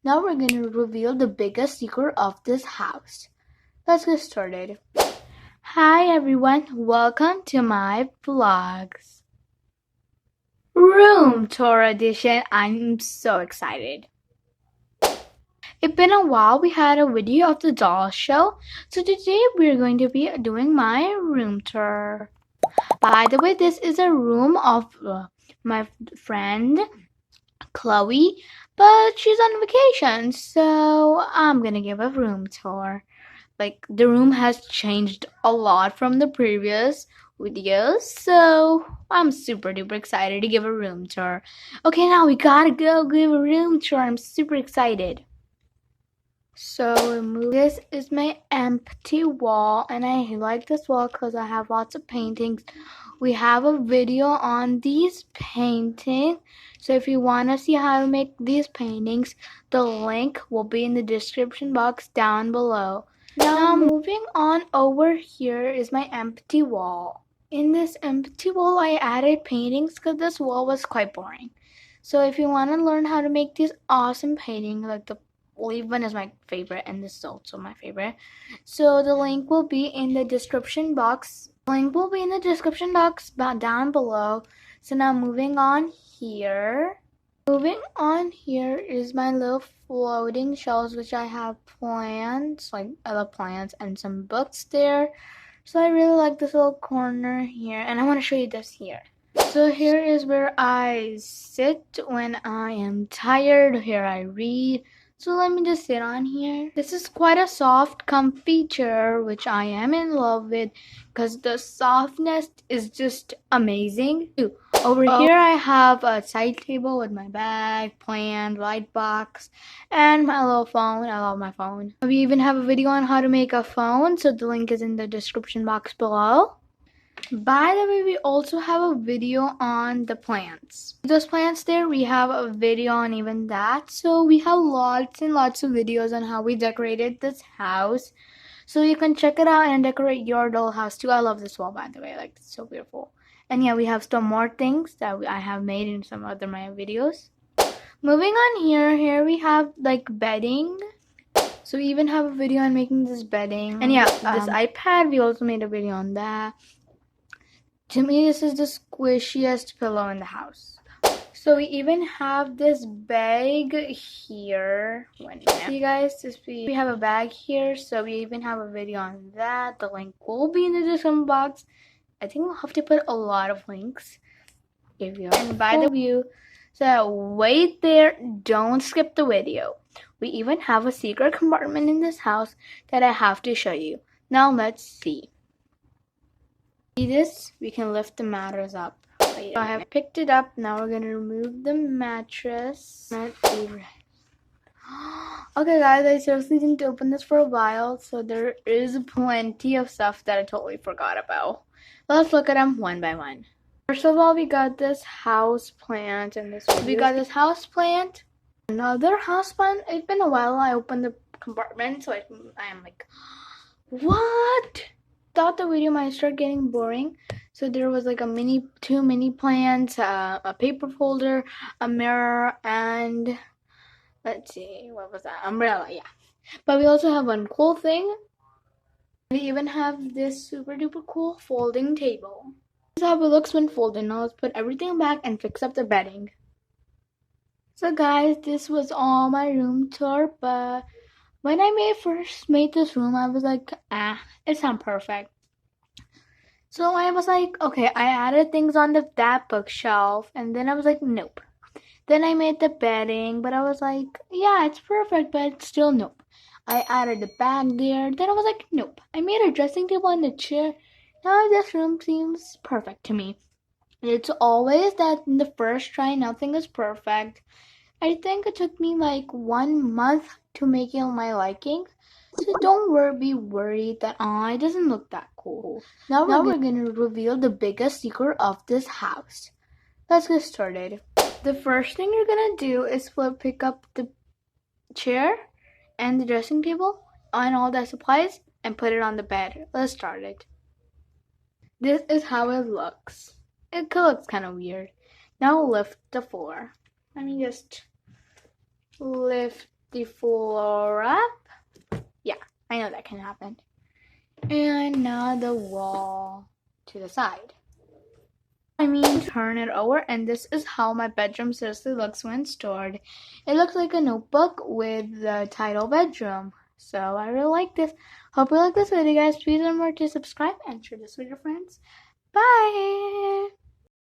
Now we're going to reveal the biggest secret of this house. Let's get started. Hi everyone, welcome to my vlogs. Room tour edition. I'm so excited. It's been a while we had a video of the doll show, so today we're going to be doing my room tour. By the way, this is a room of my friend Chloe, but she's on vacation, so I'm gonna give a room tour. Like, the room has changed a lot from the previous videos, so I'm super duper excited to give a room tour. Okay, now we gotta go give a room tour. I'm super excited. So this is my empty wall, and I like this wall because I have lots of paintings. We have a video on these paintings, so if you want to see how to make these paintings, the link will be in the description box down below. Now moving on, over here is my empty wall. In this empty wall I added paintings because this wall was quite boring. So if you want to learn how to make these awesome paintings, like the leaf one is my favorite and this is also my favorite, so the link will be in the description box. Down below. So now moving on here is my little floating shelves, which I have plants, like I love plants, and some books there. So I really like this little corner here, and I want to show you this here. So here is where I sit when I am tired. Here I read. So let me just sit on here. This is quite a soft, comfy chair, which I am in love with because the softness is just amazing. Over here I have a side table with my bag, plant, light box, and my little phone. I love my phone. We even have a video on how to make a phone, so the link is in the description box below. By the way, we also have a video on the plants. Those plants there, we have a video on even that. So we have lots and lots of videos on how we decorated this house. So you can check it out and decorate your dollhouse too. I love this wall, by the way. Like, it's so beautiful. And yeah, we have some more things that I have made in some other my videos. Moving on here we have like bedding. So we even have a video on making this bedding. And yeah, this iPad, we also made a video on that. To me, this is the squishiest pillow in the house. So we even have this bag here. See guys, we have a bag here, so we even have a video on that. The link will be in the description box. I think we'll have to put a lot of links. And by the way, so wait there, don't skip the video. We even have a secret compartment in this house that I have to show you. Now let's see. See this? We can lift the mattress up. So I have picked it up. Now we're gonna remove the mattress. Okay guys, I seriously didn't open this for a while, so there is plenty of stuff that I totally forgot about. Let's look at them one by one. First of all, we got this house plant in this video. We got this house plant. Another house plant. It's been a while I opened the compartment, so I am like, what? Thought the video might start getting boring, so there was like two mini plants, a paper folder, a mirror, and let's see, what was that? Umbrella, yeah. But we also have one cool thing. We even have this super duper cool folding table. This is how it looks when folded. Now let's put everything back and fix up the bedding. So guys, this was all my room tour, but when I first made this room, I was like, it's not perfect. So I was like, okay, I added things on that bookshelf, and then I was like, nope. Then I made the bedding, but I was like, yeah, it's perfect, but still nope. I added the bag there, then I was like, nope. I made a dressing table and a chair. Now this room seems perfect to me. It's always that in the first try, nothing is perfect. I think it took me like 1 month to make it my liking. So don't be worried that it doesn't look that cool. Now we're gonna reveal the biggest secret of this house. Let's get started. The first thing you're gonna do is pick up the chair and the dressing table and all the supplies and put it on the bed. Let's start it. This is how it looks. It looks kind of weird. Now lift the floor. Let me just lift the floor up. Yeah, I know that can happen. And now the wall to the side. Turn it over, and this is how my bedroom seriously looks when stored. It looks like a notebook with the title bedroom. So I really like this. Hope you like this video, guys. Please remember to subscribe and share this with your friends. Bye!